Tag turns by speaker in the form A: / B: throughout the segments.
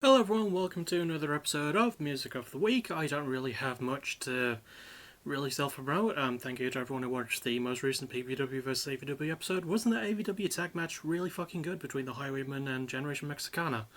A: Hello everyone, welcome to another episode of Music of the Week. I don't really have much to really self-promote. Thank you to everyone who watched the most recent PPW vs AVW episode. Wasn't that AVW tag match really fucking good between the Highwaymen and Generation Mexicana?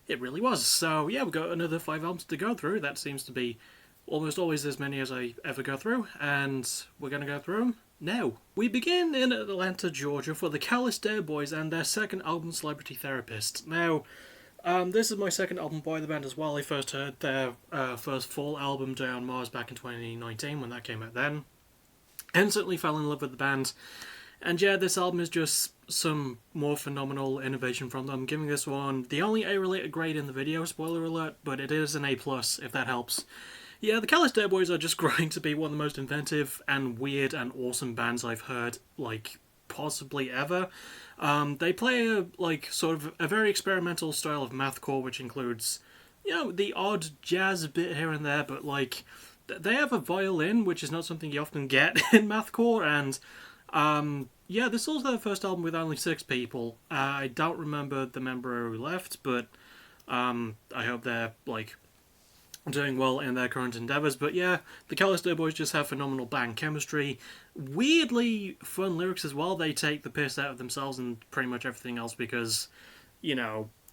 A: It really was. So yeah, we've got another 5 albums to go through. That seems to be almost always as many as I ever go through, and we're going to go through them now. We begin in Atlanta, Georgia for the Callous Dare Boys and their second album, Celebrity Therapist. Now, this is my second album by the band as well. I first heard their first full album, Day on Mars, back in 2019 when that came out then. Instantly fell in love with the band. And yeah, this album is just some more phenomenal innovation from them. Giving this one the only A-related grade in the video, spoiler alert, but it is an A+, if that helps. Yeah, the Callous Dare Boys are just growing to be one of the most inventive and weird and awesome bands I've heard, possibly ever. They play sort of a very experimental style of mathcore, which includes, the odd jazz bit here and there, but they have a violin, which is not something you often get in mathcore, and this is also their first album with only 6 people. I don't remember the member who left, but I hope they're doing well in their current endeavours. But yeah, the Callous Dare Boys just have phenomenal band chemistry, weirdly fun lyrics as well. They take the piss out of themselves and pretty much everything else because,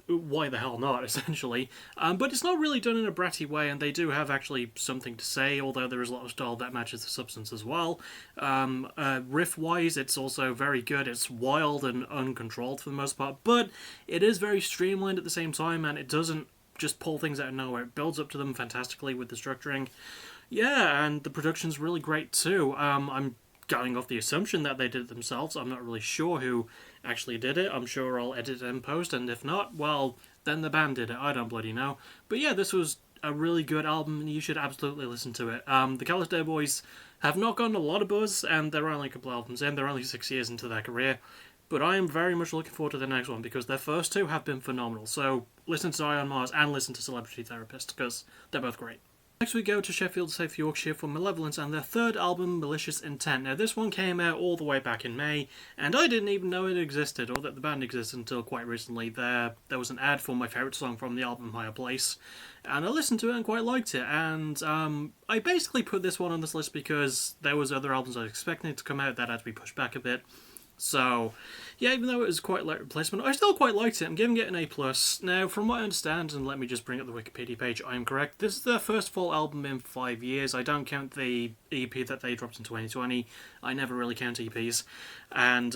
A: why the hell not, essentially. But it's not really done in a bratty way, and they do have actually something to say, although there is a lot of style that matches the substance as well. Riff-wise, it's also very good. It's wild and uncontrolled for the most part, but it is very streamlined at the same time, and it doesn't just pull things out of nowhere. It builds up to them fantastically with the structuring. Yeah, and the production's really great too. I'm going off the assumption that they did it themselves. I'm not really sure who actually did it. I'm sure I'll edit it in post, and if not, well, then the band did it. I don't bloody know. But yeah, this was a really good album, and you should absolutely listen to it. The Callous Dare Boys have not gotten a lot of buzz, and they're only a couple albums in. They're only 6 years into their career. But I am very much looking forward to the next one because their first 2 have been phenomenal. So listen to Eye on Mars and listen to Celebrity Therapist because they're both great. Next we go to Sheffield, South Yorkshire for Malevolence and their third album, Malicious Intent. Now this one came out all the way back in May, and I didn't even know it existed or that the band existed until quite recently. There was an ad for my favourite song from the album, Higher Place, and I listened to it and quite liked it. And I basically put this one on this list because there was other albums I was expecting to come out that had to be pushed back a bit. So, yeah, even though it was quite late replacement, I still quite liked it. I'm giving it an A+. Now, from what I understand, and let me just bring up the Wikipedia page, I am correct. This is their first full album in 5 years. I don't count the EP that they dropped in 2020. I never really count EPs. And,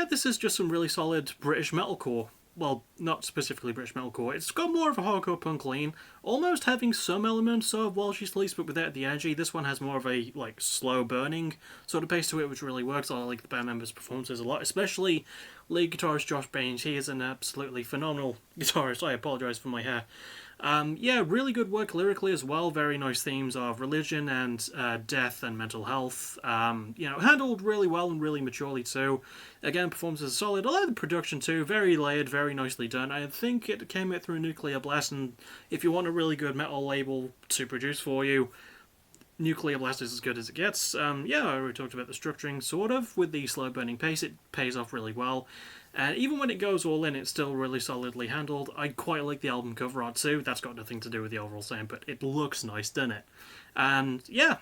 A: this is just some really solid British metalcore. Well, not specifically British metalcore. It's got more of a hardcore punk lean, almost having some elements of While She Sleeps, but without the energy. This one has more of a slow burning sort of pace to it, which really works. I like the band members' performances a lot, especially lead guitarist Josh Baines. He is an absolutely phenomenal guitarist. I apologise for my hair. Really good work lyrically as well. Very nice themes of religion and death and mental health. Handled really well and really maturely too. Again, performances are solid. I like the production too. Very layered, very nicely done. I think it came out through Nuclear Blast, and if you want a really good metal label to produce for you, Nuclear Blast is as good as it gets. I already talked about the structuring, sort of, with the slow burning pace. It pays off really well. And even when it goes all in, it's still really solidly handled. I quite like the album cover art too. That's got nothing to do with the overall sound, but it looks nice, doesn't it? And yeah,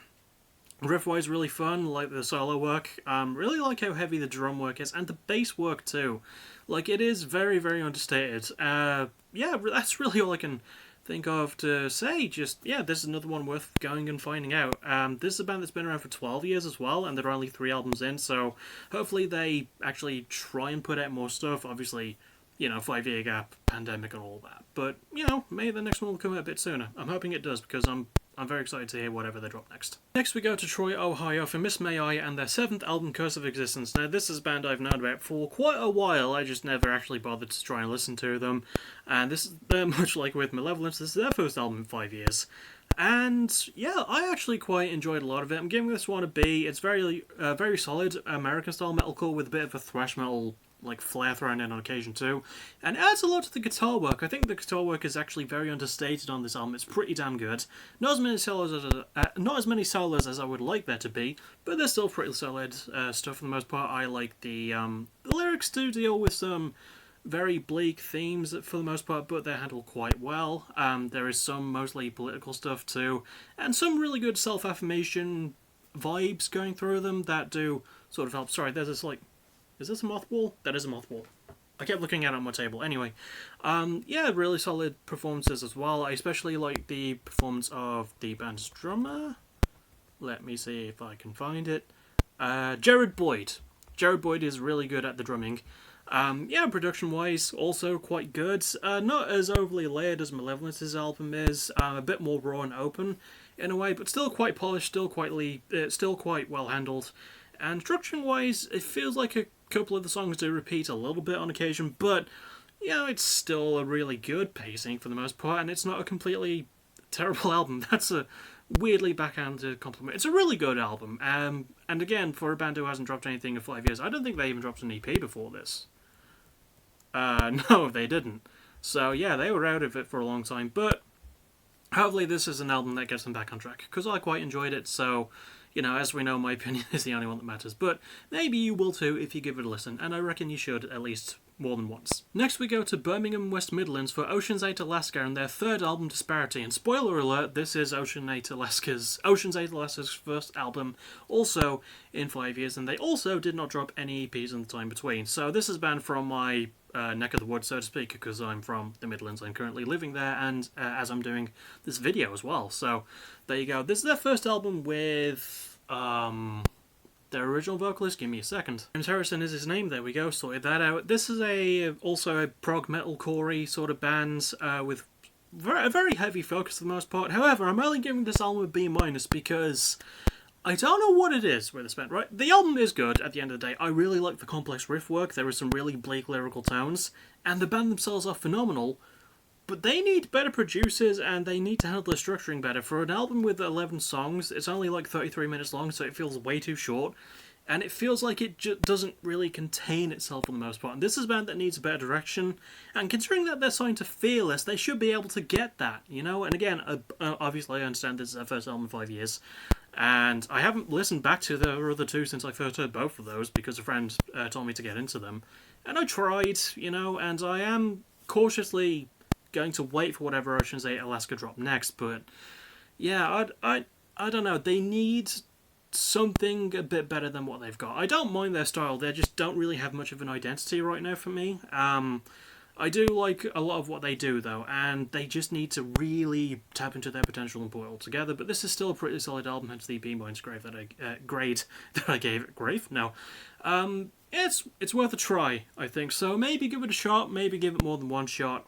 A: riff-wise, really fun. Like the solo work. Really like how heavy the drum work is, and the bass work too. It is very, very understated. That's really all I can think of to say. This is another one worth going and finding out. This is a band that's been around for 12 years as well, and they're only 3 albums in, so hopefully they actually try and put out more stuff. Obviously, 5-year gap, pandemic and all that. But, maybe the next one will come out a bit sooner. I'm hoping it does, because I'm very excited to hear whatever they drop next. Next we go to Troy, Ohio for Miss May I and their 7th album, Curse of Existence. Now this is a band I've known about for quite a while. I just never actually bothered to try and listen to them. And this is much like with Malevolence, this is their first album in 5 years. And yeah, I actually quite enjoyed a lot of it. I'm giving this one a B. It's very solid American style metalcore with a bit of a thrash metal flair thrown in on occasion too, and it adds a lot to the guitar work. I think the guitar work is actually very understated on this album. It's pretty damn good. Not as many solos as I would like there to be, but they're still pretty solid stuff for the most part. I like the lyrics do deal with some very bleak themes for the most part, but they're handled quite well. There is some mostly political stuff too, and some really good self-affirmation vibes going through them that do sort of help. Sorry, there's this like, is this a mothball? That is a mothball. I kept looking at it on my table. Anyway, yeah, really solid performances as well. I especially like the performance of the band's drummer. Let me see if I can find it. Jared Boyd. Jared Boyd is really good at the drumming. Yeah, production-wise, also quite good. Not as overly layered as Malevolence's album is. A bit more raw and open in a way, but still quite polished, still quite well handled. And production-wise, it feels like a couple of the songs do repeat a little bit on occasion, but it's still a really good pacing for the most part, and it's not a completely terrible album. That's a weirdly backhanded compliment. It's a really good album, and again, for a band who hasn't dropped anything in 5 years, I don't think they even dropped an EP before this. No, they didn't. So yeah, they were out of it for a long time, but hopefully this is an album that gets them back on track, because I quite enjoyed it, so, as we know, my opinion is the only one that matters, but maybe you will too if you give it a listen, and I reckon you should at least more than once. Next we go to Birmingham, West Midlands for Ocean's 8 Alaska and their third album, Disparity, and spoiler alert, this is Ocean's 8 Alaska's first album, also in 5 years, and they also did not drop any EPs in the time between, so this is banned from my neck of the woods, so to speak, because I'm from the Midlands. I'm currently living there, and as I'm doing this video as well. So there you go. This is their first album with their original vocalist. Give me a second. James Harrison is his name. There we go. Sorted that out. This is also a prog metalcore sort of band with a very heavy focus for the most part. However, I'm only giving this album a B- because I don't know what it is with this band, right? The album is good at the end of the day. I really like the complex riff work. There are some really bleak lyrical tones, and the band themselves are phenomenal, but they need better producers and they need to handle their structuring better. For an album with 11 songs, it's only like 33 minutes long, so it feels way too short, and it feels like it doesn't really contain itself for the most part. And this is a band that needs a better direction, and considering that they're signed to Fearless, they should be able to get that, And again, obviously I understand this is their first album in 5 years, and I haven't listened back to the other two since I first heard both of those, because a friend told me to get into them. And I tried, and I am cautiously going to wait for whatever Ocean's 8 Alaska drop next, but yeah, I don't know, they need something a bit better than what they've got. I don't mind their style, they just don't really have much of an identity right now for me. I do like a lot of what they do, though, and they just need to really tap into their potential and pull it all together. But this is still a pretty solid album, hence the B- grade that I gave it. Grave? No. It's worth a try, I think. So maybe give it a shot, maybe give it more than one shot.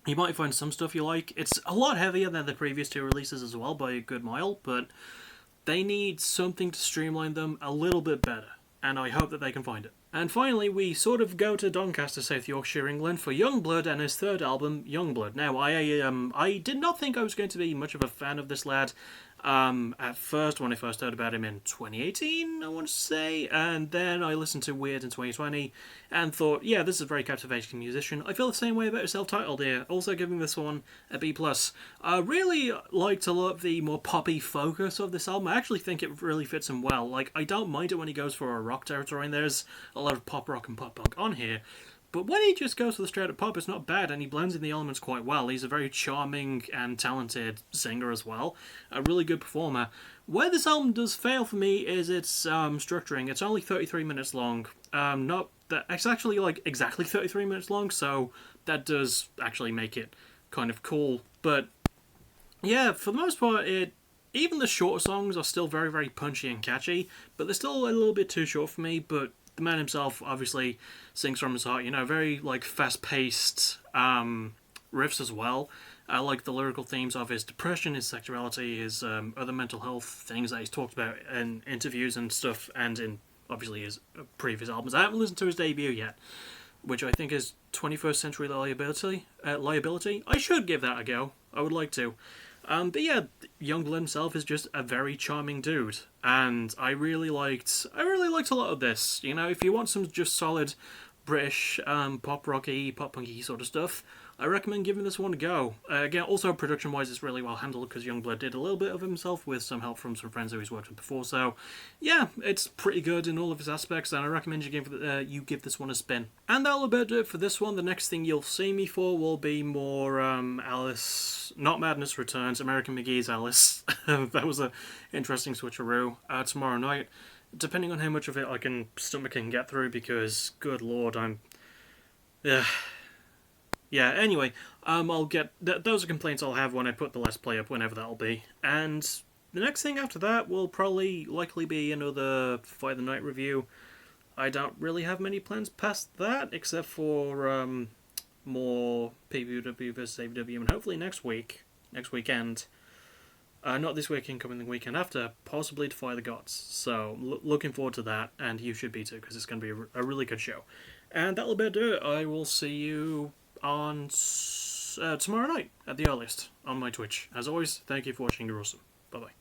A: You might find some stuff you like. It's a lot heavier than the previous two releases as well, by a good mile, but they need something to streamline them a little bit better, and I hope that they can find it. And finally, we sort of go to Doncaster, South Yorkshire, England, for Youngblood and his third album, Youngblood. Now, I did not think I was going to be much of a fan of this lad at first, when I first heard about him in 2018, I want to say, and then I listened to Weird in 2020, and thought, yeah, this is a very captivating musician. I feel the same way about his self-titled here, also giving this one a B+. I really liked a lot of the more poppy focus of this album. I actually think it really fits him well. Like, I don't mind it when he goes for a rock territory, and there's a lot of pop rock and pop punk on here, but when he just goes for the straight-up pop, it's not bad, and he blends in the elements quite well. He's a very charming and talented singer as well, a really good performer. Where this album does fail for me is its structuring. It's only 33 minutes long. It's actually like exactly 33 minutes long, so that does actually make it kind of cool. But yeah, for the most part, even the shorter songs are still very, very punchy and catchy, but they're still a little bit too short for me. But the man himself obviously sings from his heart, very like fast-paced riffs as well. I like the lyrical themes of his depression, his sexuality, his other mental health things that he's talked about in interviews and stuff, and in obviously his previous albums. I haven't listened to his debut yet, which I think is 21st Century Liability. I should give that a go. I would like to. But yeah, Youngblood himself is just a very charming dude, and I really liked a lot of this. If you want some just solid British pop rocky, pop punky sort of stuff, I recommend giving this one a go. Again, also production-wise, it's really well handled because Youngblood did a little bit of himself with some help from some friends who he's worked with before. So, yeah, it's pretty good in all of its aspects, and I recommend you give this one a spin. And that'll about do it for this one. The next thing you'll see me for will be more Alice, not Madness Returns, American McGee's Alice. That was an interesting switcheroo. Tomorrow night, depending on how much of it I can stomach and get through, because good lord, I'm. Yeah, anyway, I'll get... those are complaints I'll have when I put the Let's Play up, whenever that'll be. And the next thing after that will likely be another Fight the Night review. I don't really have many plans past that, except for more PPW vs AEW, and hopefully next weekend. Not this weekend, coming the weekend after, possibly Defy the Gods. So, looking forward to that, and you should be too, because it's going to be a really good show. And that'll about do it. I will see you on tomorrow night, at the earliest, on my Twitch. As always, thank you for watching, you're awesome. Bye-bye.